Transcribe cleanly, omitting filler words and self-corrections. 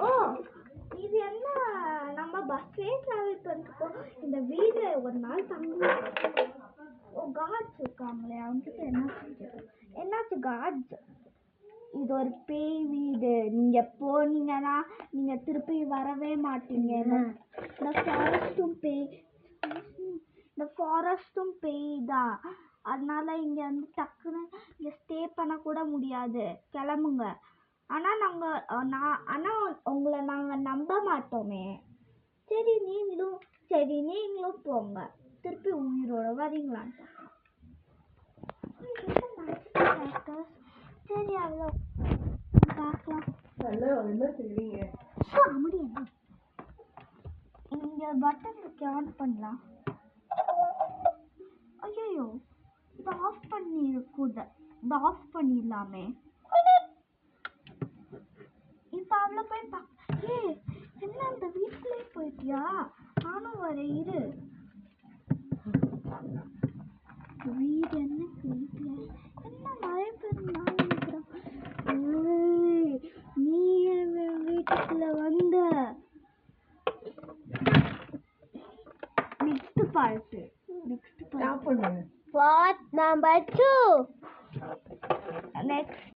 ஓ இது என்ன, நம்ம பஸ்ஸே டிராவல் பண்ணிருக்கோம். இந்த வீட்ல ஒரு நாள் தங்குவோம். ஓ காட்ஸ் இருக்காங்களே அவங்ககிட்ட என்னாச்சு காட்ஸ்? இது ஒரு பேய் வீடு. நீங்க போனீங்கன்னா நீங்க திருப்பி வரவே மாட்டீங்க. இந்த ஃபாரஸ்ட்டும் பேய் தான். அதனால இங்க வந்து டக்குன்னு இங்க ஸ்டே பண்ண கூட முடியாது. கிளம்புங்க. ஆனா உங்களை நாங்க நம்ப மாட்டோமே. சரி நீங்களும் போங்க. திருப்பி உயிரோட வரீங்களான்னு சரி அவ்வளோ பார்க்கலாம். இங்க பட்டன் இருக்கு, ஆன் பண்ணலாம். ஐயோ இது ஆஃப் பண்ணிருக்குது. இது ஆஃப் பண்ணிடலாமே. இப்ப அவ்வளோ போய் என்ன அந்த வீட்டுக்குள்ளே போயிட்டியா? நானும் வர இரு. வீடு என்ன வீட்டுல என்ன நிறைய பேர் நினைக்கிறேன். நீ வீட்டுக்குள்ள வந்த நெக்ஸ்ட் பார்ட் நம்பர் 2 நெக்ஸ்ட்